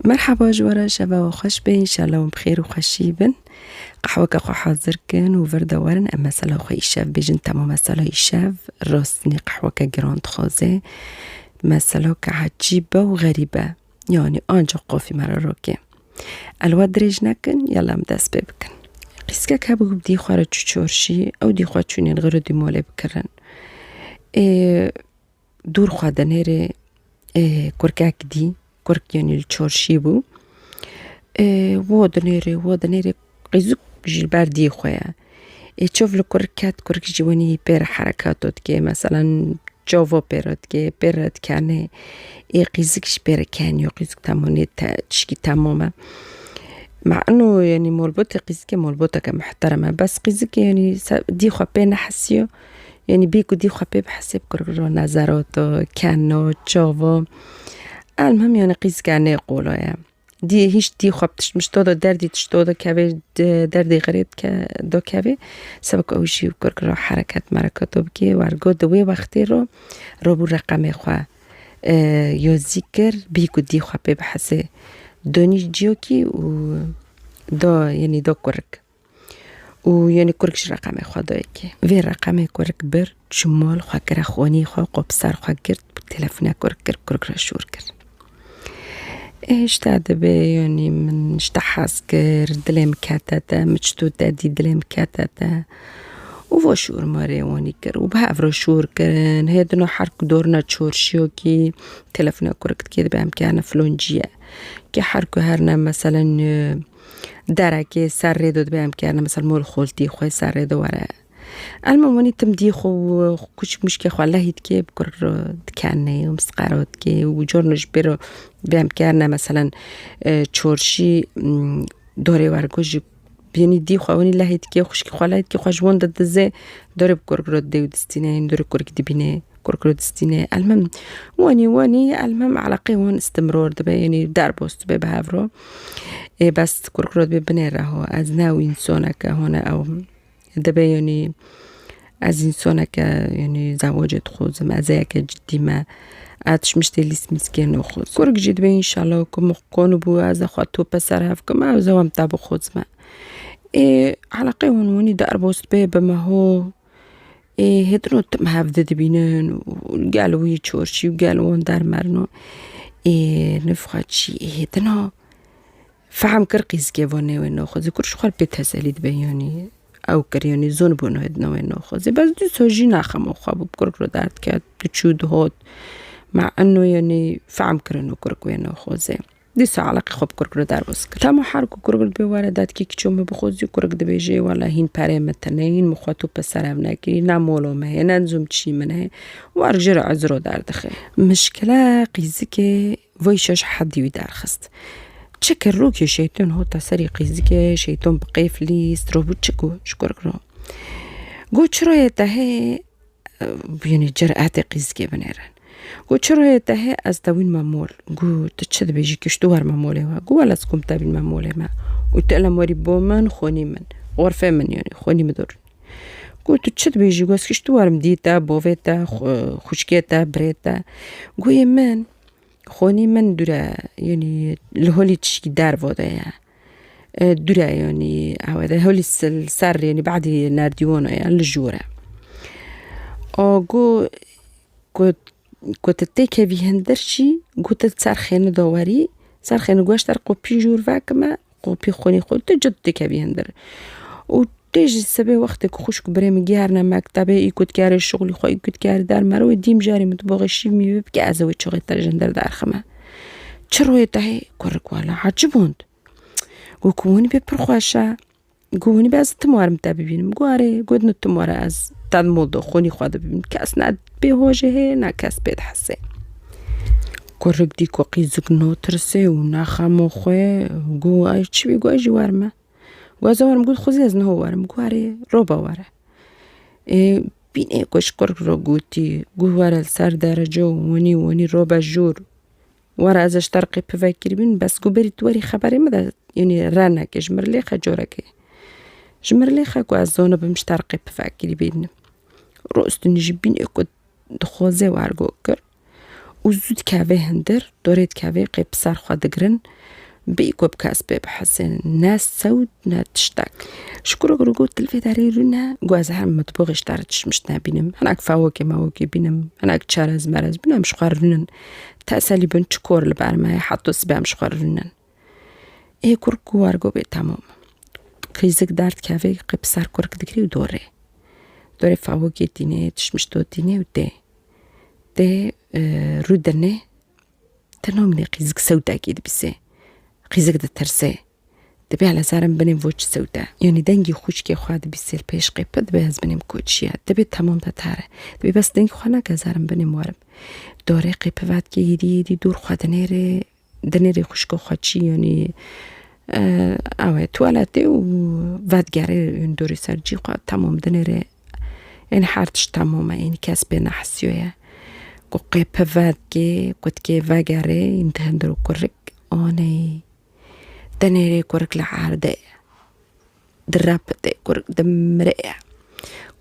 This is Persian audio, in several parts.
مرحبا جوارا شبا وخوش بين شالوم بخير وخشي بن قحوة كخو حاضر كن وفردا ورن أما سلا خو إشاف بيجن تمام مسلا إشاف راسني قحوة كجراند خوزة مسلا كعجيبة وغريبة يعني أنجا قوفي مرة روكي الواد دريج نكن يلا مداس ببكن قيسكا كابو بدي خوارا تشورشي أو دي خوارا تشونين غيرو دي مولي بكرن دور خوادا نيري كوركاك دي كورك يعني التشورشي بو وادنيري قيزوك جلبار دي خويا تشوف الكوركات كورك جواني بير حركاتات كي مثلا جوفو بيرات كي بيرات كاني قيزكش بير كانيو قيزك تاموني تشكي تماما مع انه يعني مولبوطة قيزك مولبوطة كمحترمة بس قيزك يعني دي خوا بين حسيو يعني بيكو دي خوا بحسب كوركرو نظراتو كانو جوفو المهم يعني قيزك عني يقولوا يعني دي هیچ دی خواب مش تودا دردی تشتودا كابي دردی غريب دو كابي سبك اوشي وكركرا حركات مركاتو بكي وارجو دوي وقتی رو بو رقم خوا یا ذکر بیکو دی خواب بحثه دونی جیوکی و دا يعني دا كرك و يعني كركش رقم خوا دايكي في رقم كرك بر شمال خوا كرا خواني خوا قبصر خوا كرت تلفنا كرك شور كر اشتعد بي يعني من اشتحاس كر دلم كاتاتا مجتو تادي دلم كاتاتا وفاشور ماري واني كر وبهافرو شور كرن هيدنا حرك دورنا تشور شيوكي تلفنا كركت كده بامكانا فلونجيا كي حركو هرنا مثلا دركي سردود بامكانا مثلا مول خولتي خوي سردو ورا المهم تمديخو كوش مشكي خو الله يتكيب كر دكاني ومسقارات كي وجورنش بيرو بامكاننا مثلا تشورشي دوري ورقوش بيني دي خواني الله يتكي خوش خو الله يتكي خوجون ضد زي دوري بكركرات دي ودستينين دوري كرك دبينه كركرات دستينه المهم واني المهم على قيون استمرار دبا يعني داربوست بهافرو بس كركرات ببني راهو ازناوين سونك هنا او دبا يعني از انسانك يعني زواجت خوز ما زيك جدي ما عادش مش تليس مسكين وخوز كورك جد بي ان شاء الله كم قونو بو از خاطو بسرها كما زوام تابو خوز ما على قيون وني دار بوست بي بما هو هدرو تم هافد بينن وقالوا يتشورشي وقالوا دار مرنو نفخات شي هدنا فهم كرقيز كيفوني وينو خوز كورش خال بيت هساليد بياني او كرياني زون بونو هدنا وينو خوزي بس دي سوجي ناخم وخاب بكرك رو دارت كات بتشود هوت مع انه يعني فعم كرنو كرك وينو خوزي دي ساعلق خب كرك رو دار بسكر تامو حركو كرك بواردات كي كيشوم بخوزي كرك دبيجي ولا هين باري متنين مخاطو بسرام ناكي نامولو ما هي ننزم تشي منها وارجر عزرو دار دخل مشكلة قيزكي ويشوش حد يدار خست تشكر روكي شيطان هو تسري قيزكي شيطان بقيف لي ستروبو تشكو شكرك رو قو شروية تهي يعني جرأت قيزكي بنيران قو شروية تهي أزدوين مامول قو تتشد بيجي كشتوهر مامولي قو ولا سكم تابين مامولي ما وتألم وريبو من خوني من غرفة من يعني خوني مدور قو تتشد بيجي قو كشتوهر مديتا بوفيتا خوشكيتا بريتا قو يمن خوني من دورا يعني الهولي تشكي دار فوضا يعني دورا يعني هذا هولي السر يعني بعد نارديونا يعني الجورة أو قو تتيكا في هندرشي قو تتسرخين دواري سرخين قواش ترقو بي جور فاكما قو بي خوني قلت جد تيكا في هندر وتيجي السبي وقتك خوشك بريم جارنا مكتبه يكوت كاري الشغل خو يكوت كاري دار مروي ديم جاري متبغي شي مي بكي ازوي شغل ترجندر دار خما شروي تاعي كورك ولا عجبوند قوكوني ببرخواشا قوني باز تموار متابعين مقاري قد نتموار از تاد مولدو خوني خواده ببين كاس ناد بهوجه نا كاس بيت حسي كورك دي قيزك نوترسي وناخامو خوي قو اي تشبي قو اجي وارما وازوار مقول خوزي ازن هو وارم قواري روبا واره بيني كوش كورك رو قوتي قو واره السار درجو وني روبا جور واره ازش ترقي بفاكر بين بس قو بريت واري خبري ماذا يعني رانا كي جمر ليخا جوركي جمر ليخا قو ازونا بمش ترقي بفاكر بين رؤستو نجيبين اكو دخوزي وارقو كر وزود كافي هندر دوريت كافي قيب صار خادقرن بيكوب كاس بحسن ناس سود نتشتاك شكرا قرقو التلفي رنا قوازها متبوغيش تارتش مشتنا بينم هناك فاوكي ماوكي بينم هناك تشارز مرز بنا مش قارنن تأسالي بنت شكور لبعر ما يحطو سبا مش قارنن ايه كوركو وارقو بي تمام قيزك دارت كافي قيب صار كورك دكري دوري فاوكي تيني تشمشتو تيني ودي دي رودني تنومني قيزك سودا كيد بسي قيزك دا ترسي دبي على زارم بنيم وجه سودا يعني دنگي خوشكي خواد بيسير پیش قيب دبي از بنيم كوتشيا دبي تمام دا تاره دبي بس دنگي خوانا كزارم بنيم وارم دوري قيب واد كي يدي دور خواد دنيري خوشكو خوادشي يعني اوه توالاتي و واد گاره دوري سرجي خواد تمام دنيري يعني حارتش تمام يعني كاس بينا حسيويا قيب واد كي قد كي واغاري ينتهندرو كورك اوني دنيري كورك لعاردة درابتي كورك دمرئة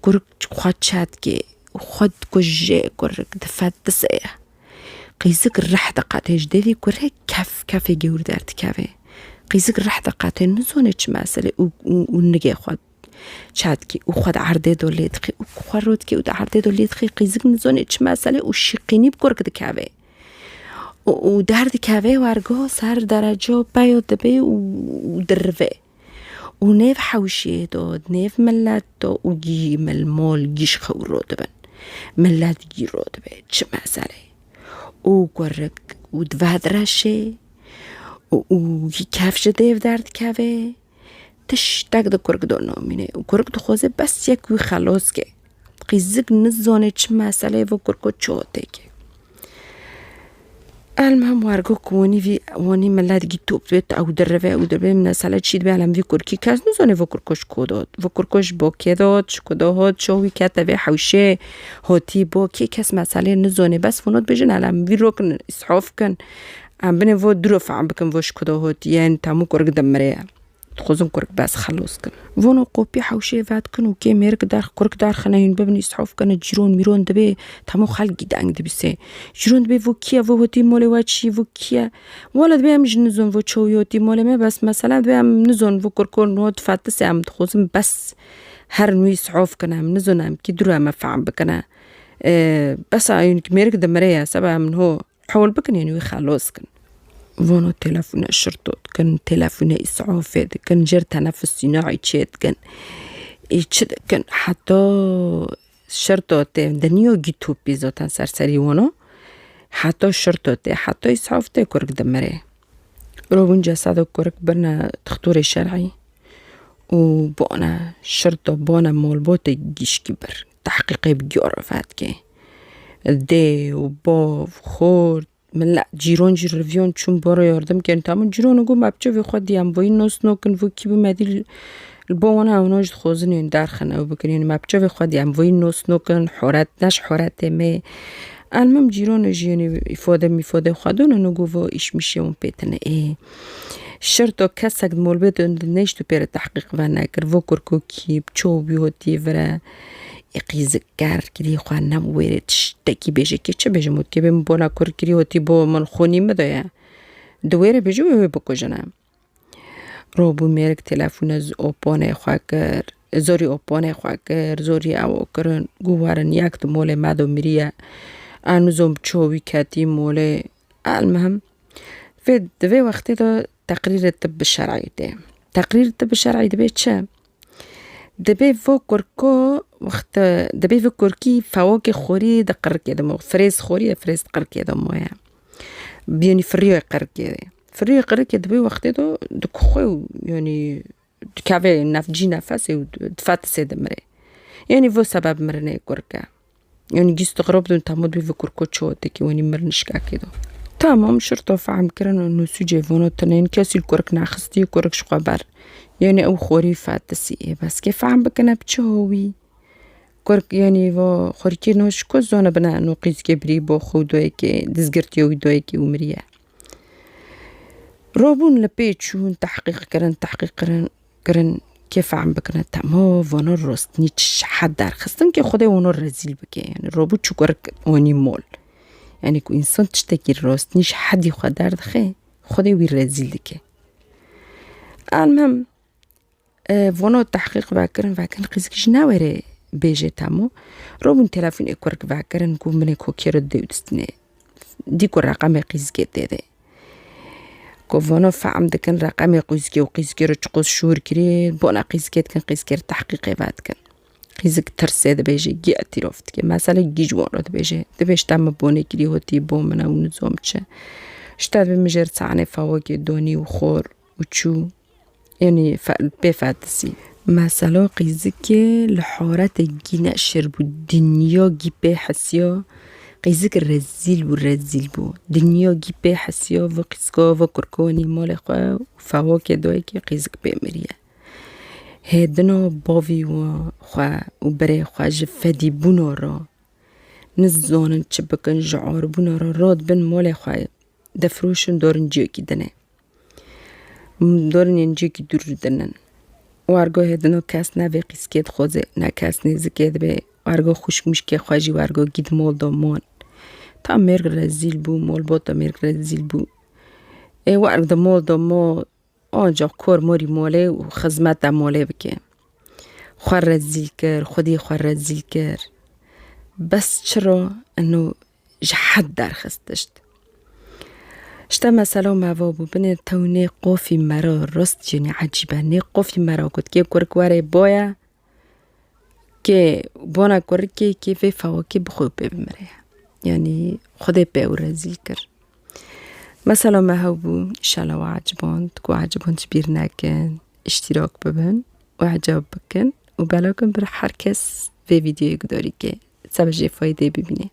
كورك خواتشاتكي وخد كجي كورك دفات تسئة قيسك الرح دقاتي جديدي كورك كافي جور دارت كافي قيسك الرح دقاتي نزونيش ماسلي ونجي خد شاتكي وخد عردي دولي دخي وخرودكي ود عردي دولي دخي قيسك نزونيش ماسلي وشقيني بكورك دكافي ودارد كافي وارجو صار درجة بايو دبي ودرفي ونيف حوشي دود نيف ملاتو وجي ملمول جيش خورو دبن ملات جيرو دبي تشما سالي وقرك ودفاد راشي وكافش ديف دارد كافي تشتاق دا كورك دونو ميني وكورك دخوزي بس يكوي خلاص كي قيزك نزوني تشما سالي وكوركو تشوتيكي المهم وارجوك واني ملات جيتوب بيت او درفه او دربه من سالت شيد بعلم في كوركي كاس نزونه فكركوش كودات فكركوش بوكيدات شكودات شوي كاتبه حوشه هوتي بوكي كاس مساله نزونه بس فنوت بجن علم في روكن اسحاف كن عم بني فو دروف عم بكن فوش كودات يعني تامو كورك دمريه تخوزن كورك بس خلص كن فونو قوبي حوشه فات كن وكي ميرك دار كورك دار خناين ببني اسحاف كن جيرون ميرون دبي تامو خلق دانگ دبسه جيرون دبي فوكيا فوتي مولي واتشي فوكيا ولا دبي مش نزون فو تشويوتي مولي ما بس مثلا دبي نزون فو كوركون نوت فاتس ام تخوزن بس هر نوي اسحاف كن ام نزون ام كي درا ما فعم بكنا بس عيونك ميرك دمريه سبا من هو حول بكن يعني خلص كن فونو تلفون الشرطات كان تلفون إسعافات كان جر تنفس صناعي تشات كان حتى الشرطات دنيو جيتو بيزوتان سرسري وانو حتى الشرطات حتى إسعافات كورك دمره روبون جسد كورك برنا تختور شرعي وبونا شرطة بونا مولبوت جيش كبر تحقيقي بجورفات كي دي وباف خورد من لا جيرون جيرفيون چون برای یاردم کن تامون جیرون گو مبچه وی خود دیم وی نوس نوکن وی کی بمدی البوانه اوناج خوزنین درخنه و بکنین مبچه وی خود دیم وی نوس نوکن حرات نش حرات می المهم جیرون جیانی ifade خودون نگو و ایش میشه اون پیتنه شرطو کسک مولبت نشتو پیر تحقیق و نکر و کرکو کی بچو بیوتی وره يقيزك كار كري خوانا ويرتش تاكي بيجي كيتش بيجي موت كي بمبونا كور كري وتي بو من خوني مدايا دويره بيجي بكو جنا روبو ميرك تلفون ز اوبونه خواكر زوري اوبونه خواكر زوري او کرن گوارن ياكت موله مادو مريا انو زوم تشوي كاتي موله المهم في دوي وقتي ده تقرير الطب الشرعي ده تقرير الطب الشرعي ده بيتشا دبي فو كوركو وقت دبي فو كوركي فواكه خوري دقر كده مو فريز خوري فريز دقر كده مويا بيوني فريو قر كده فريو قر كده دبي وقت ده دكخو يعني كافي نفجي نفسي ودفات سيد مري يعني فو سبب مرني كوركا يعني جيست غرب دون تمود بي فو كوركو تشو تكي واني مرنشكا كده تمام شرطة فعم كرن انو سوجي فونو تنين كاسي الكورك ناخستي كورك شقابر يعني او خوري فاتسي بس كيف عم بكنا بتشوي كورك يعني و خوركي نوش كوزونا بنا انو قيس كبري بو خودويكي دزگرتيو ويدويكي ومريا روبون لبيتشون تحقيق كرن كيف عم بكنا تمو فونو روست نيتش حد دار خستن كي خودي ونو رزيل بكي يعني روبو تشو كورك وني مول يعني كو إنسان تشتكي الراست نيش حد يخواه درد خي خودي وي رزيل دكي. المهم وانا تحقیق وکرن قیزک جنواره بیجه تامو رو من تلفن اکورک وکرن کو من کوکی رو دیوستنه دیکو رقم قیزک دیده کو وانا فهم دکن رقم قیزکی رو چقوز شور کری بانا قیزکت کن قیزکی رو تحقیق واد کن قیزک ترسه ده بیجه گی اتیرافت که مثلا گی جوان رو ده بیجه ده بیش تام بونه کری هاتی بومنه و نزوم چه شتاد بمجر تعنی فواکی دونی و خور و چو يعني بفاتسي مثلا قيزك لحارات جينا شرب الدنيا جي بحسيا قيزك الرزيل والرزيل بو دنيا جي بحسيا وقيزكا وكركوني مال خوا فواكه دويكي قيزك بمريا هدنا باوي وخوا وبري خوا جفدي بونارا نزانن چبكن جعار بونارا راد بن مال خوا دفروشن دارن جيوكي دنه دارن اینجا که دور دنن وارگاه هدنو کس نه به قیسکت خوزه نه کس نزکت به وارگاه خوش مشکه خواجی وارگاه گید مال دامان تا مرگ رزیل بو مال با تا مرگ رزیل بو وارگ دا مال داما آنجا کار ماری ماله و خزمت دا ماله بکه خواه رزیل کر خودی خواه رزیل کر بس چرا انو جحد در خستشت شتا مثلا موابو بنه تونه قافی مرا راست یعنی عجیبه نه قافی مرا کد که کرکواره بایا که بانا کرکی که فی فواکی بخوب بمره یعنی خود به رزیل کر مثلا موابو شلا و عجباند کو عجباند بیر نکن اشتراک ببن و عجب بکن و بلاکن بر هر کس في فيديو داری که سبجه فایده ببینه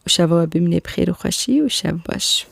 و شبا ببینه بخیر و خوشی و شب باش.